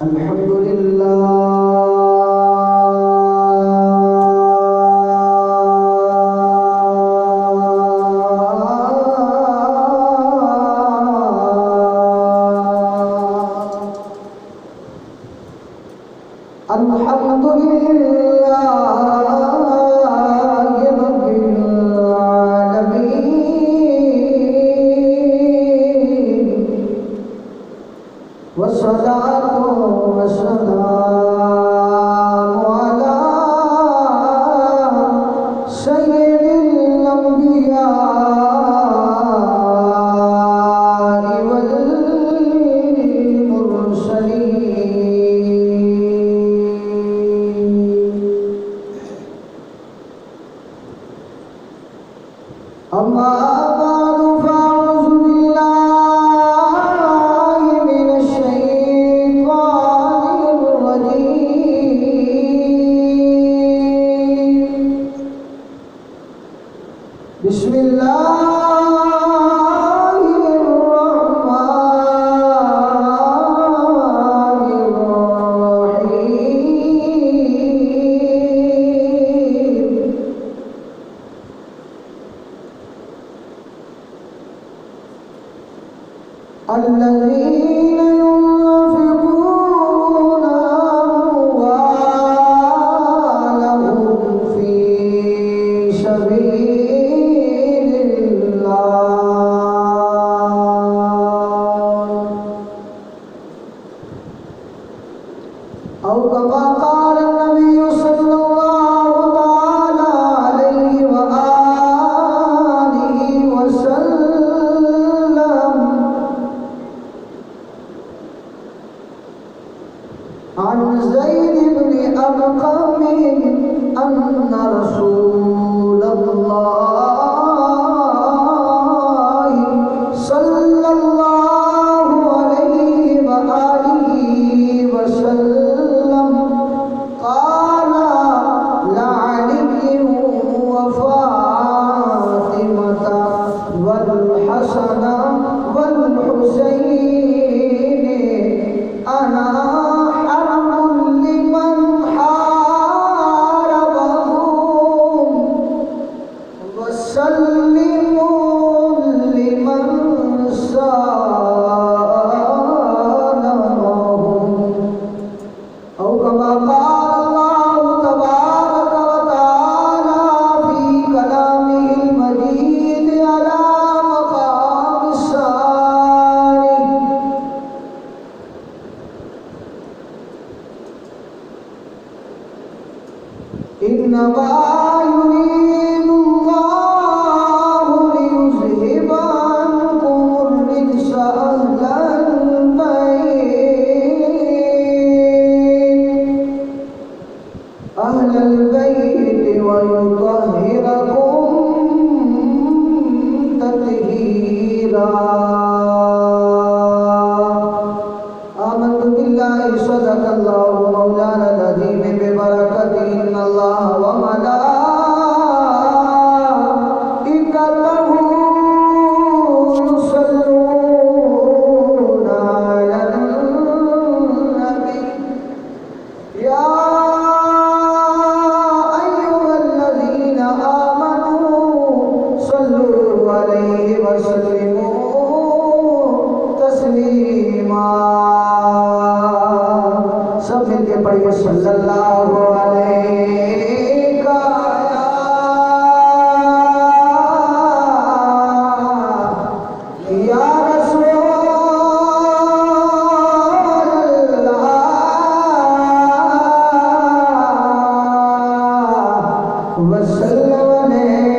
الحمد لله الحمد لله رب العالمين والصلاة والسلام على سيد الأنبياء والمرسلين أما بعد فأعوذ بالله من الشيطان الرجيم بسم الله الرحمن الرحيم الذين ينفقون أموالهم في سبيل الله أو كما قال النبي صلى الله تعالى عليه وآله وسلم عن زيد بن أرقم أن رسول الله صلى الله عليه وآله وسلم قال لعلي وفاطمة والحسن والحسين أنا إنما يريد الله ليذهب عنكم الرجس أهل البيت ويطهركم تطهيرا آمنت بالله صدق الله مولانا العظيم ببركته إن الله وملائكته يصلون على النبي يا أيها الذين آمنوا صلوا عليه وسلموا تسليما سب مل کے پڑھیے صلی اللہ علیہ یا رسول اللہ وسلم علیہ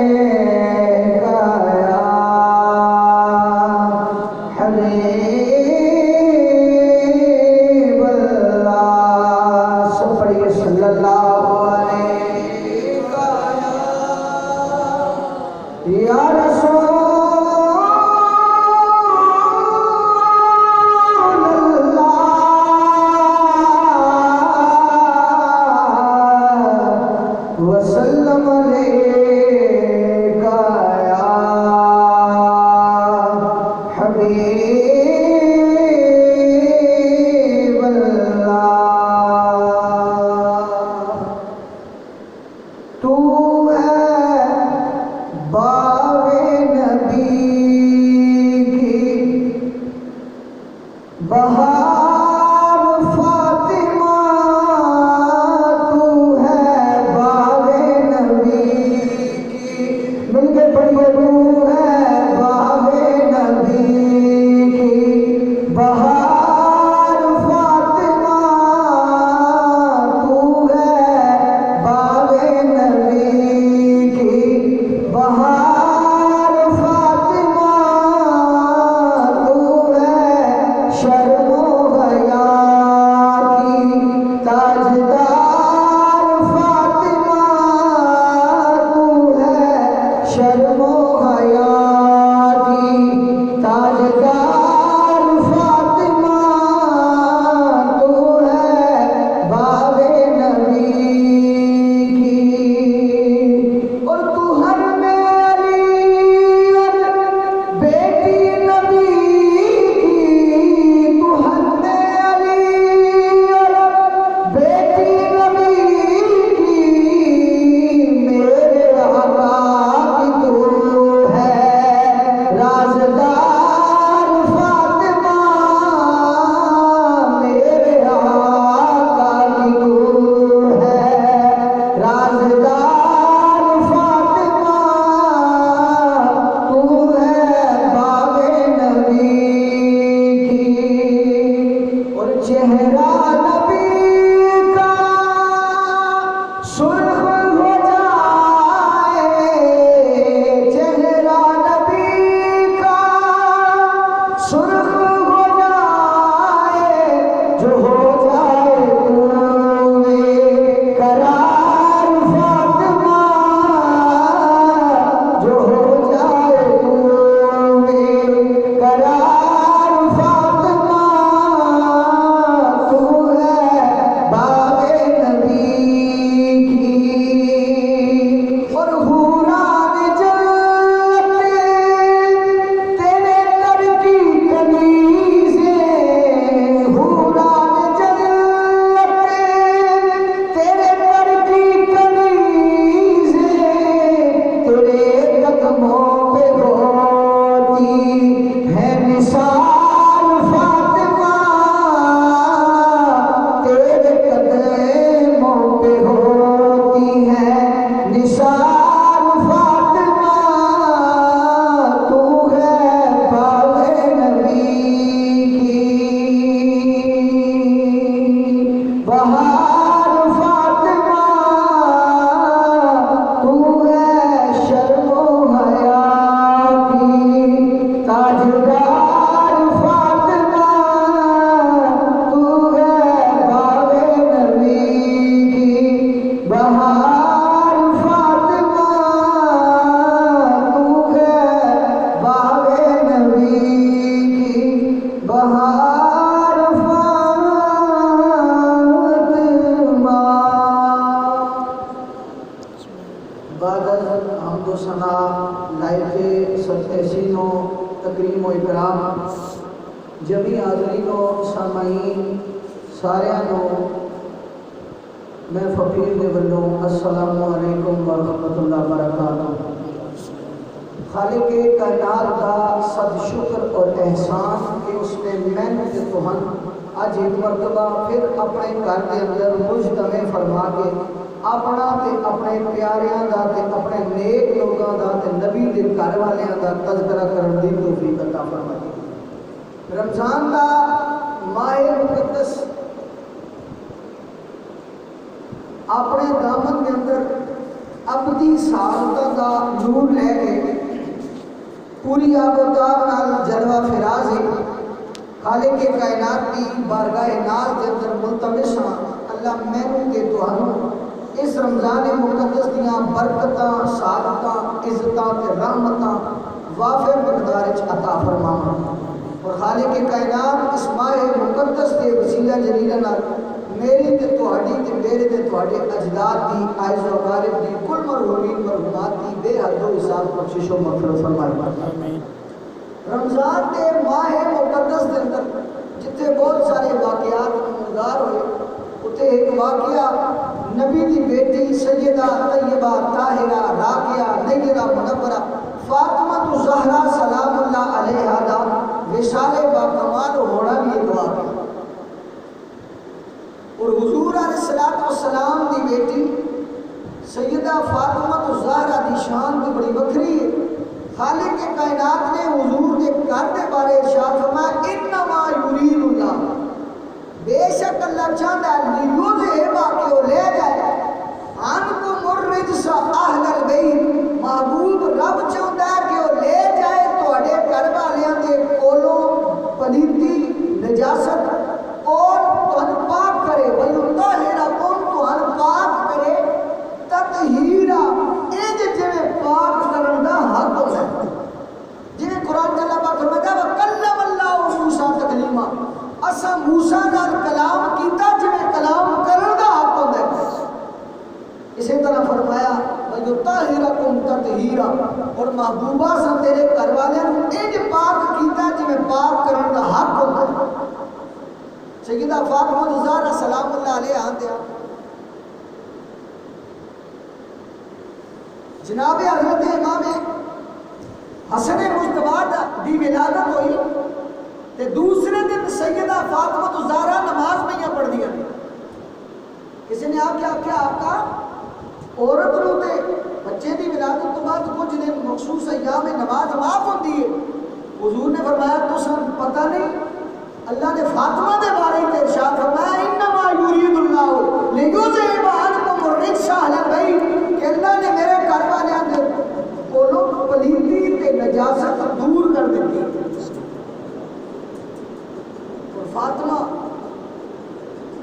تحسین و تکریم و اکرام جمی حاضرین و سامعین سارے میں فقیر دے بلوں السلام علیکم ورحمۃ اللہ وبرکاتہ۔ خالق کائنات کا صد شکر اور احسان کہ اس نے محنت تہن اج ایک مرتبہ پھر اپنے گھر کے اندر مجتمع فرما کے اپنا تے اپنے پیاریاں دا تے اپنے نیک لوگاں دا تے نبی دے گھر والیاں دا تذکرہ کرن دی توفیق عطا فرمائی۔ رمضان دا ماہ مقدس اپنے دامن کے اندر ابدی سعادتاں دا نور لے کے پوری آب و تاب نال جلوہ فراز ہے۔ خالق کائنات کی بارگاہ ناز کے اندر ملتمس ہاں اللہ مینوں تے تہانوں اس رمضان مقدس دیاں برکتاں، سعادتاں، عزتاں تے رحمتاں وافر مقدار وچ عطا فرماواں، اور خالق کائنات اس ماہ مقدس کے وسیلہ جلیلہ نال میری تے تہاڈی تے میرے تے تہاڈے اجداد دی عائز و اقارب دی کل مرحومین مرحومات دی بے حد و حساب بخشش و مغفرت فرمائے۔ رمضان کے ماہ مقدس کے اندر جتنے بہت سارے واقعات نمودار ہوئے، اتنے ایک واقعہ نبی دی بیٹی سیدہ طیبہ طاہرہ راقیہ نیرہ منورہ فاطمہ الزہرا سلام اللہ علیہا دا وصال باکمال ہونا بھی ایک واقعہ، اور حضور علیہ السلام دی بیٹی سیدہ فاطمہ الزہرا دی شان بھی بڑی وکری ہے۔ خالق کائنات نے حضور کے گھر کے بارے ارشاد فرمایا انما یرید اللہ، بے شک اللہ چاہتا ہے لیذہب کہ وہ لے جائے عنکم الرجس اہل البیت، محبوب رب چاہتا ہے کہ وہ لے جائے تہاڈے گھر والیاں دے کولوں پلیتی نجاست اور تہن پاک کرے، ویطہرکم تہن پاک کرے تطہیرا، انج جویں پاک کرن دا حق ہوتا ہے۔ جویں قرآن کا اللہ پاک فرماتا ہے وَكَلَّمَ اللَّهُ مُوسَىٰ تَكْلِيمًا، اساں موسیٰ نال کلام کیتا جویں کلام کرن دا حق ہوتا ہے۔ اسی طرح فرمایا وَيُطَهِّرَكُمْ تَطْهِيرًا، اور محبوبہ سا تیرے گھر والوں انج پاک کیتا جویں پاک کرن دا حق ہوتا ہے۔ سیدہ فاطمہ الزہرا سلام اللہ علیہا آندے جناب حضرت امام حسن مجتبی دی ولادت ہوئی تے دوسرے دن سیدہ فاطمہ الزہرا نماز میں پڑھ دیا، کسی نے آپ کا عورت نو تے بچے دی ولادت تو بعد کچھ دن مخصوص ایام میں نماز معاف ہوتی ہے۔ حضور نے فرمایا تساں پتہ نہیں، اللہ نے فاطمہ دے بارے میں ارشاد فرمایا انما یرید اللہ لیذہب عنکم الرجس اہل البیت، کہ اللہ نے میرے گھر والوں دے کولوں پلیتی تے نجاست دور کر دیتی۔ اور فاطمہ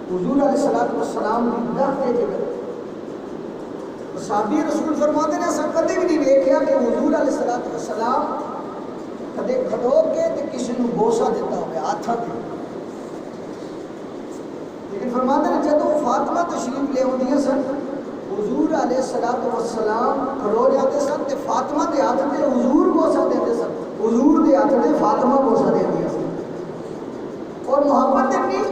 حضور علیہ السلام کی دختے جگہ صحابی رسول فرماتے ہیں اساں کدے بھی نہیں ویکھیا کہ حضور علیہ السلام کدے کھڑو کے تے کسی نو بوسہ دیتا ہوئے ہاتھاں تے، لیکن فرماتے ہیں جدوں فاطمہ تشریف لے آندیاں سن حضور علیہ السلام کھڑو جاتے سن تے فاطمہ دے ہاتھ تے حضور بوسہ دیتے سن، حضور دے ہاتھ تے فاطمہ بوسہ دیندیاں سن، اور محبت اتنی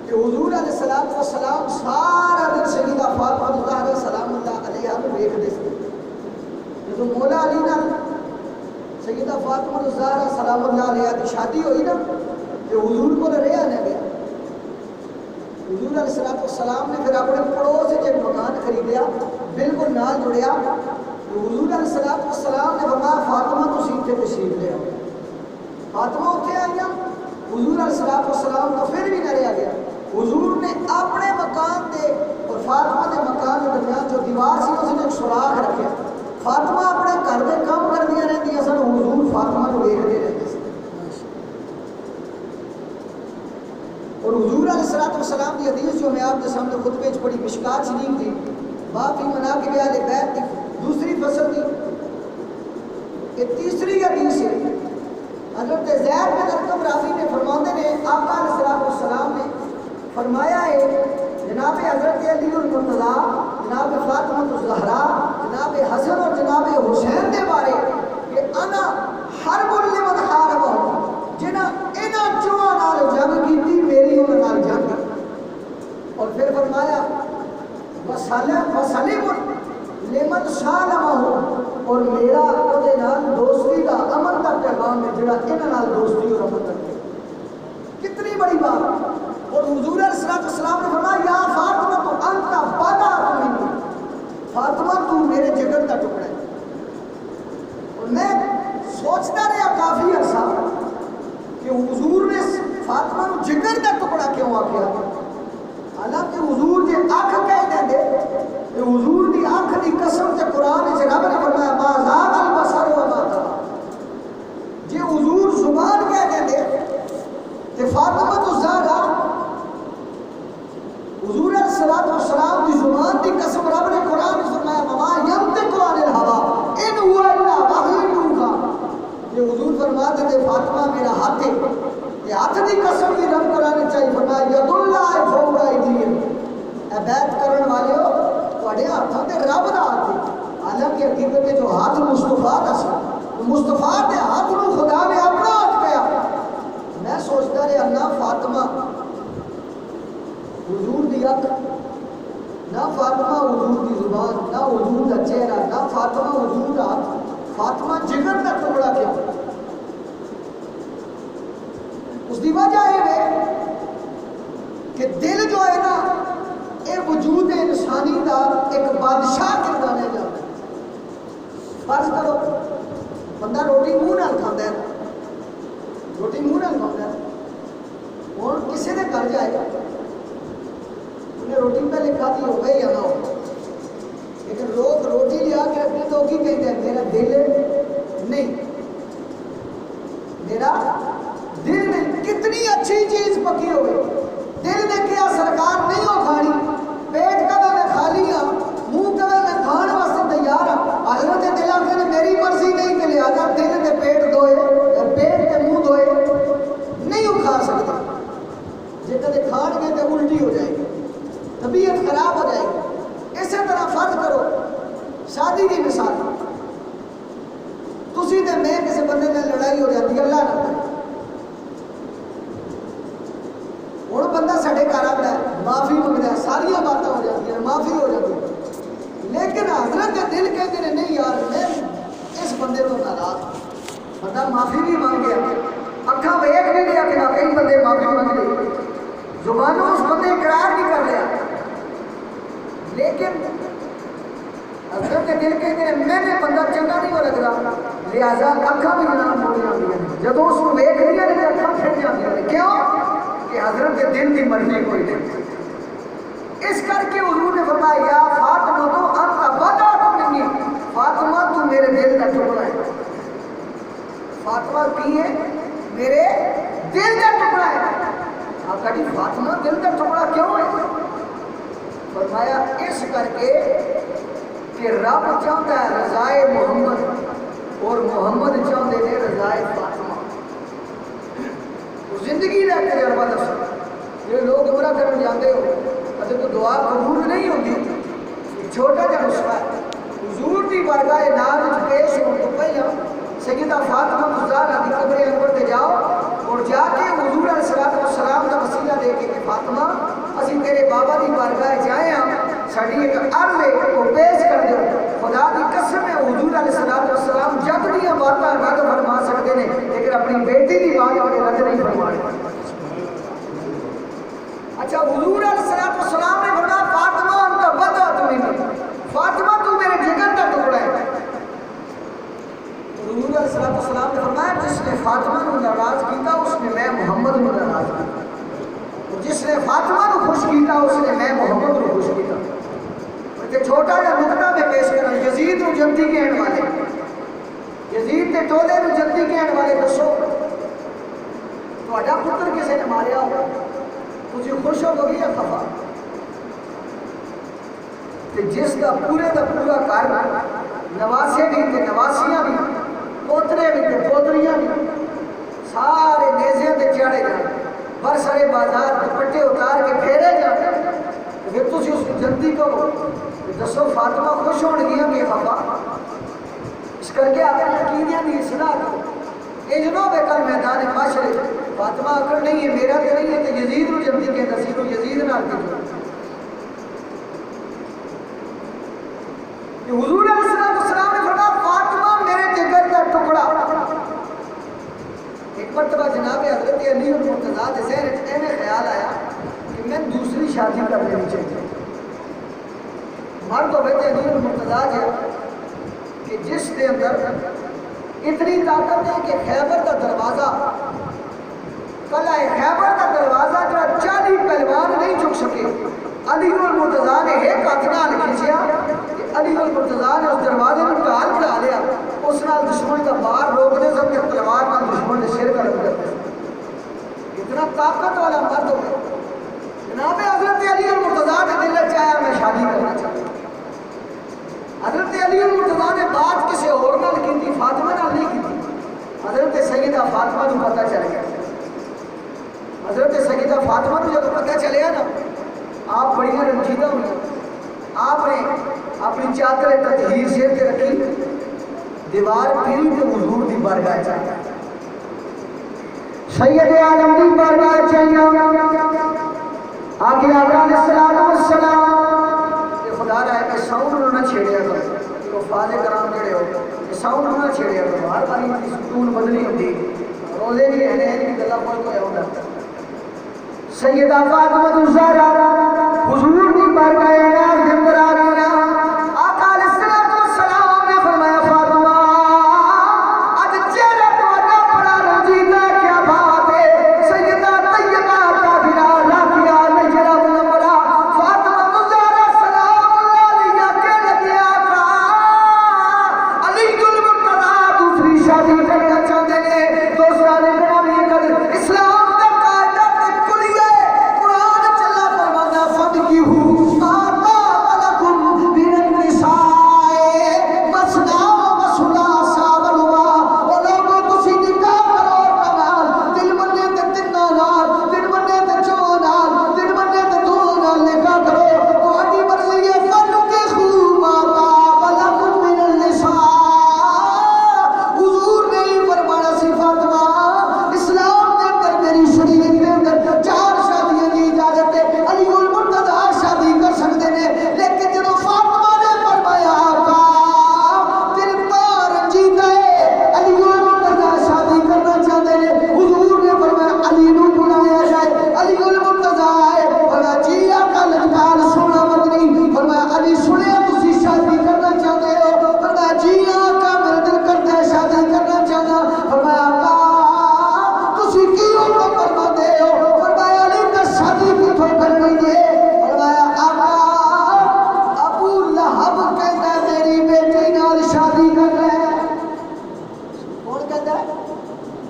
کہ حضور علیہ السلام سارا دن سیدہ فاطمہ الزہرا سلام اللہ علیہا نو ویکھدے سن۔ جدوں مولا علی نال سیدہ فاطمہ الزہرا سلام اللہ علیہا کی شادی ہوئی نا کہ حضور کو رہا نہ گیا، حضور علیہ السلام نے پھر اپنے پڑوس سے ایک مکان خریدیا بالکل نال جڑیا، تو حضور علیہ السلام نے فرمایا فاطمہ تسی اتنے تشریف لے آؤ، فاطمہ اتنے آئیاں، حضور علیہ السلام تو پھر بھی نہ رہا گیا، حضور نے اپنے مکان دے اور فاطمہ دے مکان کے درمیان جو دیوار سی اس نے ایک سوراخ رکھا، فاطمہ اپنے گھر میں کام کر دیا رہتی سن، حضور فاطمہ کو دیکھتے رہتے سن، اور حضور علیہ السلام کی حدیث جو میں آپ کے سامنے خطبے پڑھی مشکات شریف تھی، باقی مناقب اہل بیت کی دوسری فصل تھی، یہ تیسری حدیث ہے۔ حضرت زید بن ارقم راوی نے فرماتے ہیں آقا علیہ السلام نے فرمایا ہے جناب حضرت علی المرتضیٰ جناب فاطمہ الزہرا، جناب حسن اور جناب حسین دے بارے کہ انا حرب لمن حاربہ، جنہاں انہاں چواں نال جنگ کیتی میری انہاں نال جنگ، اور پھر فرمایا وسلم لمن سالمہ، اور میرا اودے نال دوستی دا امن دا پیغام ہے جڑا انہاں نال دوستی اور امن رکھے۔ کتنی بڑی بات۔ اور حضور علیہ السلام نے فرمایا یا فاطمہ تو انت بضعۃ منی، فاطمہ تو میرے جگر کا ٹکڑا ہے۔ اور میں سوچتا رہا کافی عرصہ کہ حضور نے فاطمہ کو جگر کا ٹکڑا کیوں آکھیا، حالانکہ حضور جے اکھ کہہ دیں دے کہ حضور دی اکھ دی قسم تے قرآن وچ رب نے فرمایا ما زاغ البصر وما طغى، جے حضور زبان کہہ دیں دے تے فاطمہ الزہرا حضور علیہ السلام دی زبان دی قسم رب نے قرآن میں فرمایا وما ينطق عن الهوى ان هو الا وحی یوحی، یہ حضور فرماتے تھے فاطمہ میرا ہاتھ ہے، یہ ہاتھ دی قسم بھی رب قرآن چاہیے فرمایا ید اللہ فوق ایدیہم، اے بیعت کرن والے ہو تواڈے ہاتھوں تے رب دا ہاتھ ہے، حالانکہ حقیقت میں جو ہاتھ مصطفیٰ دا سی، مصطفیٰ دے ہاتھ نو خدا نے اپنا ہاتھ کہا۔ میں سوچتا رہا نہ فاطمہ حضور دی اکھ، نہ فاطمہ حضور دی زبان، نہ حضور دا چہرہ، نہ فاطمہ حضور دا ہاتھ، فاطمہ جگر دا ٹکڑا کیا؟ اس دی وجہ یہ ہے کہ دل جو ہے نا یہ وجود انسانی دا ایک بادشاہ کردانے جاتا ہے۔ فرض کرو بندہ روٹی منہ نال کھاندا ہے، روٹی منہ نال کھاندا ہے، اور کسی نے گھر جائے گا انہیں روٹی پہلے کھاتی ہو گئی یا نہ ہو، لیکن لوگ روٹی لیا کے رکھتے تو کی کہتے ہیں میرا دل نہیں، میرا دل نہیں۔ کتنی اچھی چیز پکی ہوئی، دل نے کیا سرکار نہیں ہو کھانی، پیٹ کا میں خالی ہاں، منہ کا میں کھان واسطے تیار ہاں، حضرت دل آخر نے میری مرضی نہیں کہ لہٰذا دل نے پیٹ دھوئے، پیٹ کے منہ دھوئے نہیں ہو کھا سکتا، جے کدے کھان گے تو الٹی ہو جائے گی، طبیعت خراب ہو جائے گی۔ اسی طرح فرض کرو شادی کی مثال، تسی تے میں کسی بندے نے لڑائی ہو جاتی ہے اللہ نہ کرے، ہوں بندہ ساڈے گھر آتا ہے معافی منگتا ہے، ساری باتیں ہو جاتی ہیں، معافی ہو جاتی ہے، لیکن حضرت دل کہتے ہیں نہیں یار میں اس بندے کو ناراض، بندہ معافی بھی مانگ گیا، اکھاں ویکھ بھی لیا کہ کئی بندے معافی مانگ لے، زبانوں اس بندے اقرار بھی کر لیا، لیکن حضرت دل کہتے ہیں میں نے بندہ چنگا نہیں ہو لگتا، لہٰذا اکھاں بھی جناب موڑی آتی ہیں، جب اس کو ویکھ لیا نہیں اکھاں پھٹ جاتی ہیں، کیوں کہ حضرت دل کی مرضی کوئی نہیں۔ اس کر کے حضور نے فرمایا یا فاطمہ تو انت بضعۃ منی، فاطمہ تو میرے دل کا ٹکڑا ہے، فاطمہ کی ہے میرے دل کا ٹکڑا ہے۔ آپ کہا جی فاطمہ دل کا ٹکڑا کیوں ہے؟ فرمایا اس کر کے کہ رب چاہتا ہے رضائے محمد اور محمد چاہتے ہیں رضائے فاطمہ۔ زندگی کا تجربہ دسو، یہ لوگ عمرہ کرنے جاتے ہو اگر تو دعا قبول نہیں ہوتی، چھوٹا جا نسخہ ہے، حضور کی بارگاہ ناز وچ پیش ہونے تو پہلے سیدہ فاطمہ الزہرا کی قبر انور تے جاؤ اور جا کے حضور علیہ السلام کا وسیلہ دے کے کہ فاطمہ اسی تیرے بابا کی بارگاہ جائے ہاں، ساری ایک عرض ہے وہ پیش کر دو، خدا کی قسم ہے حضور علیہ السلام جگ دیا باتاں رد فرما سکتے ہیں لیکن اپنی بیٹی کی بات والے رد نہیں فرما رہے۔ اچھا حضور علیہ السلام نے فرمایا فاطمہ انت بضعۃ منی، فاطمہ تو میرے جگر کا ٹکڑا ہے۔ حضور علیہ السلام نے فرمایا جس نے فاطمہ کو ناراض کیتا اس نے میں محمد کو ناراض کیتا، اور جس نے فاطمہ کو خوش کیتا اس نے میں محمد کو خوش کیتا۔ کہ چھوٹا جا نقطہ میں پیش کرنا، یزید نو جنتی کہنے والے، یزید کے ٹولے نو جنتی کہنے والے دسو تہاڈا پتر کسے نے ماریا ہو تسی خوش ہو گئی یا خفا؟ کہ جس کا پورے دا پورا کار نواسے بھی تے نواسیاں بھی پوترے بھی تے پوتریاں بھی سارے نیزے تے چڑھے جان، برسرے بازار دوپٹے اتار کے پھیرے جان، پھر تسی اس جنتی کو عقیدیاں کی اصلاح کرو. یہ جناب کل میدان معاشرے فاطمہ اگر نہیں ہے میرا تو نہیں ہے تو یزید نو جلدی کہتا سی تو یزید نال کی حضور علیہ السلام نے فرمایا فاطمہ میرے جگر کا ٹکڑا. ایک مرتبہ جناب حضرت علی المرتضیٰ کے ذہن میں خیال آیا کہ میں دوسری شادی کر لینی چاہیے. مرد ہوئے تھے علی المرتضیٰ کہ جس کے اندر اتنی طاقت ہے کہ خیبر کا دروازہ قلعہ خیبر کا دروازہ جو 40 پہلوان نہیں چک سکے. علی المرتضیٰ نے ایک ہاتھ نال کھینچیا کہ علی المرتضیٰ نے اس دروازے میں ڈال چڑھا لیا. اس نال دشمن کا بار روکنے سب کے تلوار نال دشمن نے سر کا لگ کرتے. اتنا طاقت والا مرد ہو گیا. جناب حضرت علی المرتضیٰ نے دل چاہیا میں شادی کرنا چاہتا. حضرت علی المرتضیٰ نے بات کسی اور نال کی تھی فاطمہ نال نہیں کی تھی. حضرت سیدہ فاطمہ کو پتہ چل گیا. حضرت سیدہ فاطمہ کو جب پتہ چلے نا آپ بڑی رنجیدہ ہوئی. آپ نے اپنی چادر تطہیر سر کے رکھی دیوار پھری تو حضور دی بارگاہ چاہیے. سید عالم دی بارگاہ چاہیے. آگے آقا علیہ السلام کہ خدا رہے کہ ساؤنڈ نہ چھیڑیا کرو. وہ فاضے کرام جڑے ہو کہ ساؤنڈ نہ چھیڑیا کرو. ہر باری کی سکون بدلی ہوتی روزے بھی رہنے ہیں کہ گلا پوچھ کو ہوتا. سیدہ فاطمہ الزہرا حضور دی بارگاہ ناز کے اندر آ گئی. آقا علیہ السلام نے فرمایا فاطمہ اج چہرہ تہاڈا بڑا رنجیدہ کیا بات ہے. سیدہ طیبہ طاہرہ راقیہ نجرہ منورہ فاطمہ الزہرا سلام اللہ علیہا کے لگے آقا علی المرتضیٰ دوسری شادی کرنا چاہتے ہیں. دوستاں نے گرامی قدر اسلام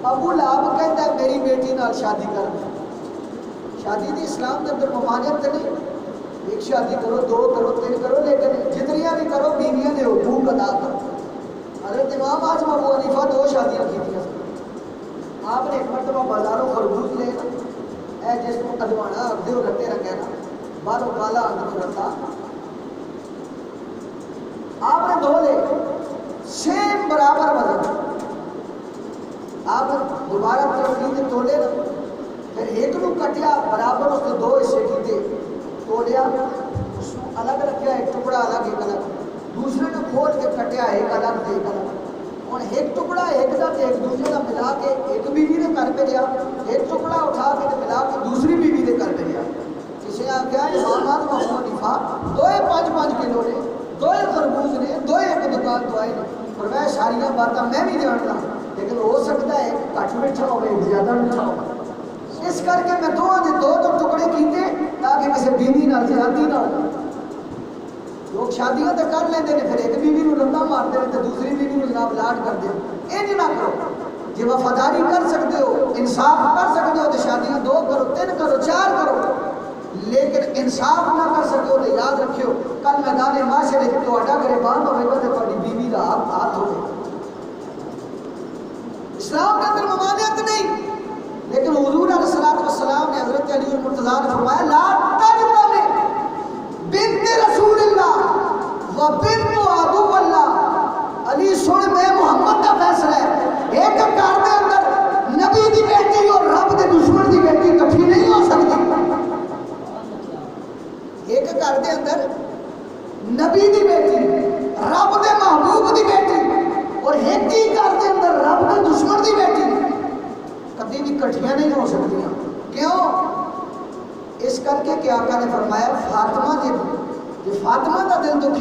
ابو لہب کہتا ہے میری بیٹی نال شادی کر. شادی دی اسلام کے اندر ممانعت نہیں. ایک شادی کرو 2 کرو 3 کرو لیکن جتنیاں بھی کرو بیویاں دے حقوق ادا کرو. حضرت امام اعظم ابو حنیفہ 2 شادیاں کی تھیں. آپ نے ایک مرتبہ بازاروں خربوز لے اے جس کو ادوانا اگدے ہو رکھتے رکھے نا باہروں کالا اندر رکھتا. آپ نے 2 لے سیم برابر وزن. آپ دوبارہ ترقی تولے نا پھر ایک نو کٹیا برابر اس نے 2 حصے کیتے تولیا اس کو الگ رکھیا ایک ٹکڑا الگ ایک الگ. دوسرے نے کھول کے کٹیا ایک الگ تے ایک الگ. اور ایک ٹکڑا ایک دا تے ایک دوسرے کا ملا کے ایک بیوی نے کر پہ لیا. ایک ٹکڑا اٹھا کے ملا کے دوسری بیوی نے کر پہ لیا. کسی نے آخیا امام اعظم ابو حنیفہ 2 5 کلو نے 2 خربوز نے 2 ایک دکان تو آئے. فرمایا ساریاں باتاں میں بھی جانتا لیکن ہو سکتا ہے گھٹ میٹھا ہوئے زیادہ میٹھا ہو. اس کر کے میں 2 ٹکڑے کیتے تاکہ کسی بیوی نال زیادتی نہ ہو. لوگ شادیاں تو کر لیندے نے پھر ایک بیوی نو رندا مارتے ہیں تو دوسری بیوی نو جناب لاڈ کر دے. یہ نہ کرو. جی وفاداری کر سکتے ہو انصاف کر سکتے ہو تو شادیاں 2 کرو 3 کرو 4 کرو. لیکن انصاف نہ کر سکتے ہو تو یاد رکھیو کل میدان معاشرے تہاڈا گریبان ہوے گا تے تہاڈی بیوی دا ہاتھ ہوے. اسلام کے اندر ممانعت نہیں لیکن حضور علیہ السلام نے حضرت علی المرتضیٰ نے فرمایا لا تجتمع بنت رسول اللہ و بنت عدو اللہ. علی سن میں محمد کا فیصلہ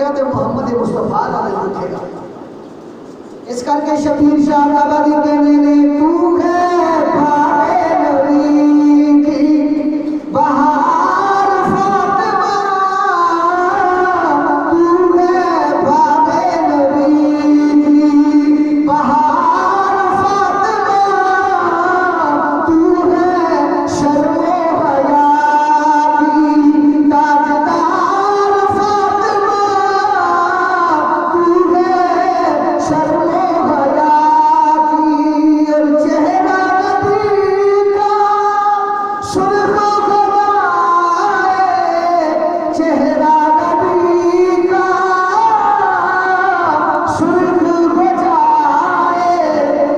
گا تو محمد مصطفیٰ کا دل دکھے گا. اس کر کے شبیر شاہ آبادی کہنے نے تو ہے بھائی نبی کی بہار فاطمہ، تو ہے بھائی نبی کی بہار فاطمہ، تو ہے شرم و حیا کی تاجدار فاطمہ، تو ہے شرم و حیا کی، اور چہرہ نبی کا سرخ ہو جائے، چہرہ نبی کا سرخ ہو جائے،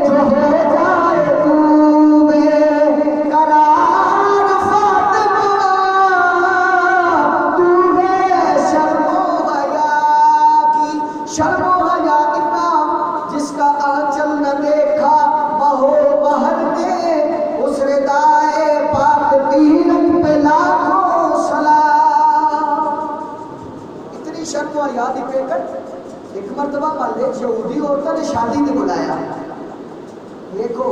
جو ہو جائے تو بے قرار فاطمہ، تو ہے شرم و حیا کی. شرم و حیا اتنا جس کا آنچل نہ دیکھا بہو بہر نے، اس ردائے پاک تیرت پہ لاکھوں سلام. اتنی شرم و حیا دی پیکٹ. ایک مرتبہ مالے یہودی عورتوں نے شادی میں بلایا. دیکھو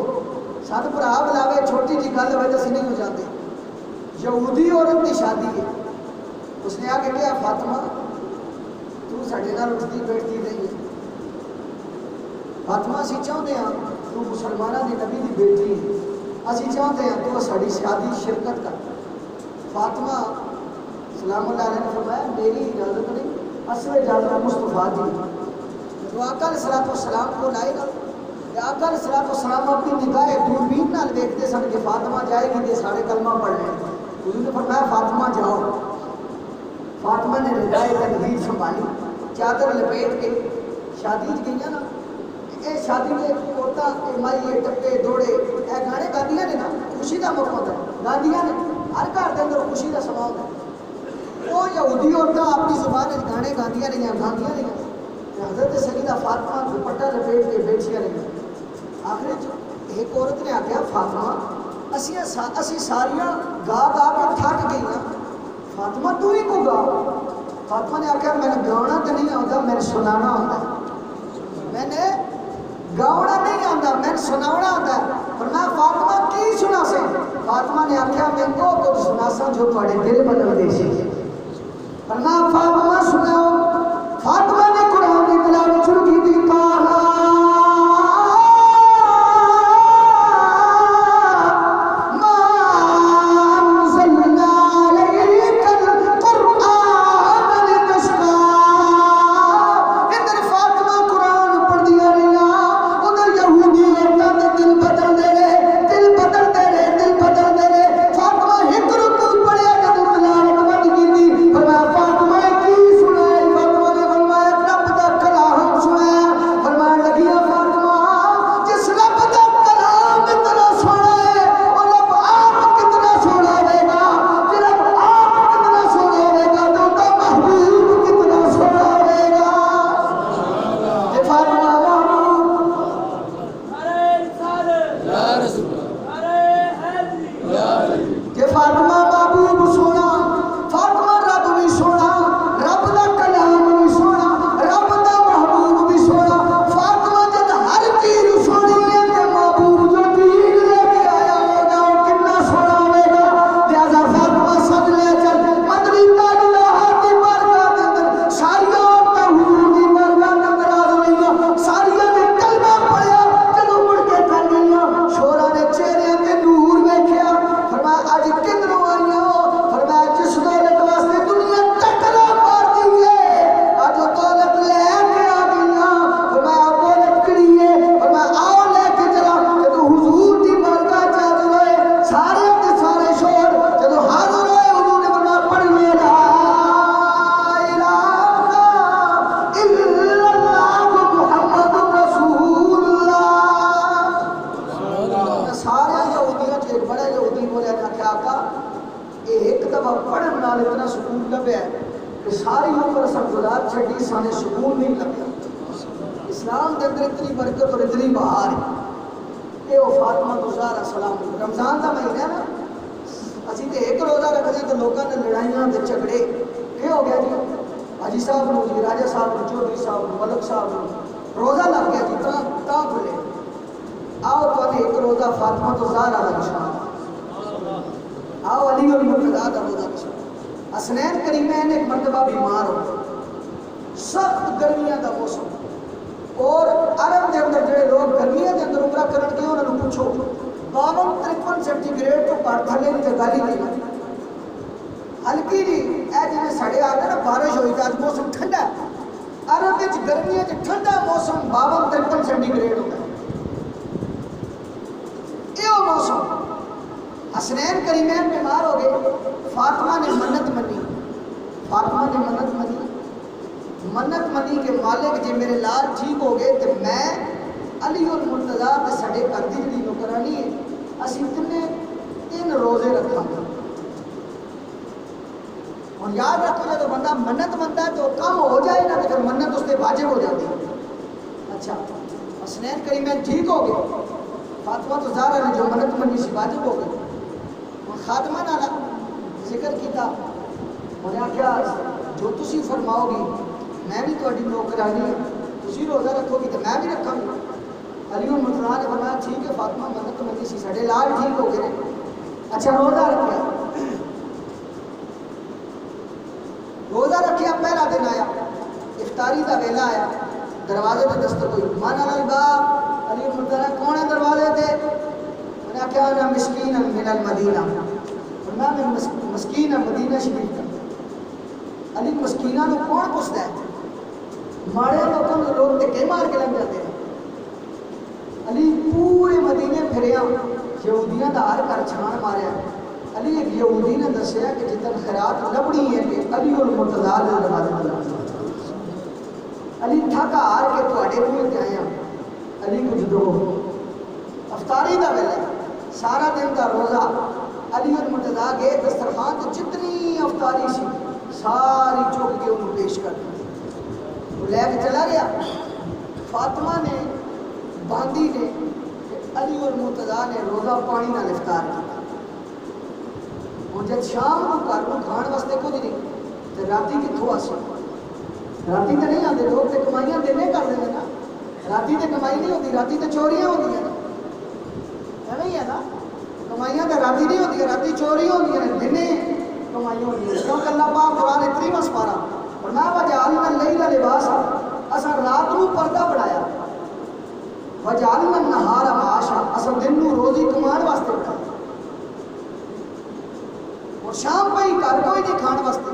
سات بھرا بلاوے چھوٹی جی گل ہوئے تو اسی نہیں ہو جاتے. یہودی عورت کی شادی ہے. اس نے آ کے کہا فاطمہ تو ساڈے نال اٹھتی بیٹھتی رہی ہے. فاطمہ اسی چاہتے ہیں تو مسلمانوں کی نبی کی بیٹی ہے، اسی چاہتے ہیں تو ساری شادی شرکت کر. فاطمہ سلام اللہ علیہ نے فرمایا میری اجازت نہیں، اصل اجازت مصطفیٰ دی. تو آقا علیہ الصلوۃ والسلام کو لائے گا. آقا علیہ الصلوۃ والسلام اپنی نگاہ دوربین نال دیکھتے سن کہ فاطمہ جائے گی تو سارے کلمہ پڑھ لیں. حضور نے فرمایا فاطمہ جاؤ. فاطمہ نے ردائے تنویر سنبھالی، چادر لپیٹ کے شادی گئی نا. یہ شادی میں عورتیں مائیے ٹپے دوڑے یہ گانے گاندیاں نے نا، خوشی کا موقع ہوتا ہے، گاندیاں نے ہر گھر کے اندر خوشی کا سما ہوتا ہے. وہ یہودی عورتیں اپنی زبان گانے گاندیاں رہی گاندیاں رہی. حضرت سیدہ فاطمہ دوپٹہ لپیٹ کے بیٹھیاں رہی. آخر ایک عورت نے آخیا فاطمہ اسی ساریاں گا گا کے تھک گئی ہیں، فاطمہ تو ہی کو گا. فاطمہ نے آخیا میں نے گانا تو نہیں آتا، میں نے سنانا آتا ہے. میں نے گاؤنا نہیں آتا، میں نے سناونا آتا ہے. اور میں فاطمہ کی سنا سے؟ فاطمہ نے آخیا میں کو کچھ سنا سا جو تھوڑے دل بدل دے سی. اور میں فاطمہ سناؤ. فاطمہ نے قرآن کی تلاوت شروع کی تھی. ساری عمر سب گزار چھڑی سانے سکون نہیں لگیا. اسلام کے اندر اتنی برکت اور اتنی بہار ہے. یہ وہ فاطمہ زہرا سلام. رمضان کا مہینہ ہے نا، اسی تے ایک روزہ رکھتے ہیں تو لوگوں نے لڑائیاں تے جھگڑے یہ ہو گیا جی حاجی صاحب نو جی راجہ صاحب نو چودھری صاحب نو ملک صاحب نو روزہ لگ گیا جی تا کھلے آؤ تو ایک روزہ فاطمہ تو زہرا دا نشان آؤ علی المرتضیٰ دا روزہ نشان حسنین کریمین ایک مرتبہ بیمار ہو سخت گرمیاں دا موسم اور عرب دے اندر جڑے لوگ گرمیاں دے اندر عمرہ کرن کے انہاں نوں پوچھو 52-53 سینٹی گریڈ تو گھٹ تھلے دی تے گل ہی نہیں ہلکی جی اے جویں ساڈے آندے نا بارش ہوئی تے اج موسم ٹھنڈا ہے عرب وچ گرمیاں وچ ٹھنڈا موسم 52-53 سینٹی گریڈ ہوندا ہے یہ موسم حسنین کریمین بیمار ہو گئے فاطمہ نے منت منی فاطمہ نے منت منی کہ مالک جے میرے لال ٹھیک ہو گئے تو میں علی المرتضیٰ تے ساڈے گھر دی جڑی نوکرانی ہے اسی تین روزے رکھاں گے اور یاد رکھو جب بندہ منت منتا ہے تو کم ہو جائے نا تو پھر منت اس پہ واجب ہو جاتی ہے اچھا حسنین کریمین ٹھیک ہو گئے فاطمہ تو زہرا نے جو منت منی سی واجب ہو گئی اور خاتمہ نالا ذکر کیتا انہیں آخیا جو تسی فرماؤ گی میں بھی تھوڑی نوکرانی ہوں تسی روزہ رکھو گی تو میں بھی رکھاں گی علی المرتضیٰ نے فرمایا ٹھیک ہے فاطمہ منت منی سی ساڈے لال ٹھیک ہو گئے اچھا روزہ رکھیا پہلا دن آیا افطاری دا ویلا آیا دروازے تے دستک ہوئی من الباب علی المرتضیٰ کون ہے دروازے تے انہیں آخیا انا مسکین من المدینہ فرمایا میں مسکین مدینہ شریف کا علی مسکینہ نو کون پوچھتا ہے ماڑے لوگوں لوگ ٹکے مار کے لگ جاتے ہیں علی پورے مدینے پھریا یہودیاں دا ہر گھر چھان ماریا علی ایک یہودی نے دسیا کہ جتن خیرات لبڑی ہے کہ علی المرتضیٰ نے دروازے علی تھکا ہار کے تواڈے کول تے آیا علی کچھ دو افطاری دا ویلا سارا دن دا روزہ علی المرتضیٰ گئے دسترخوان تے جتنی افطاری سی ساری چوک کے انہوں پیش کر دی وہ لے کے چلا گیا فاطمہ نے باندی نے علی المرتضیٰ نے روزہ پانی نال افطار کیا اور جب شام کو گھر کو کھان واسطے کچھ نہیں تو راتی کتوں آسی راتی تو نہیں آتے لوگ تو کمائیاں دینے کر دیں نا راتی تو کمائی نہیں ہوتی راتی تو چوریاں ہوتی ہیں ایویں ہی ہے نا کمائیاں تو راتی نہیں ہوتی راتی چوری ہوتی ہیں دنے کمائی ہوتی ہیں کیونکہ اللہ پاک قرآن 30 پارا اور میں وجعلنا اللیل لباسا اصل رات کو پردہ بنایا وجعلنا النہار معاشا اصل دن کو روزی کمان واسطے بنایا اور شام پہ ہی گھر کوئی نہیں کھان واسطے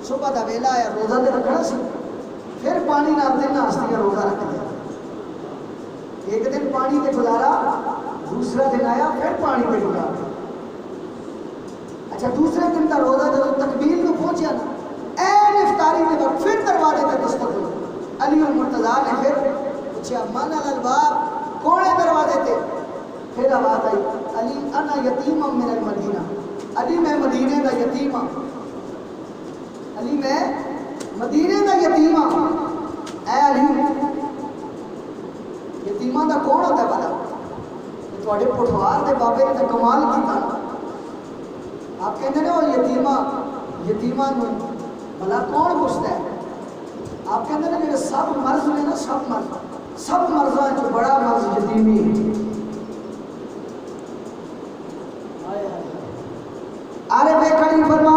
صبح دا ویلا آیا روزہ دے رکھنا سی پھر پانی نہ دن ہستیاں روزہ رکھ دیا ایک دن پانی تے گزارا دوسرا دن آیا پھر پانی تے گزارا اچھا دوسرے دن کا روزہ جب تکمیل کو پہنچیا نا این افطاری کے وقت پھر دروازے تے دستک ہوئی علی المرتضیٰ نے پھر پوچھا من الباب کون ہے دروازے تے پھر آواز آئی علی انا یتیم من المدینہ علی میں مدینے دا یتیم ہاں علی میں مدینے دا یتیم ہاں اے علی یتیماں دا کون ہوتا ہے بھلا کہ تواڈے پٹھوار دے بابے نے کمال کیتا آپ کہندے نے وہ یتیماں نوں بھلا کون پوچھتا ہے آپ کہندے نے جڑے سب مرض نے نا سب مرضاں چ بڑا مرض یتیمی ہے آرے بے کڑی فرما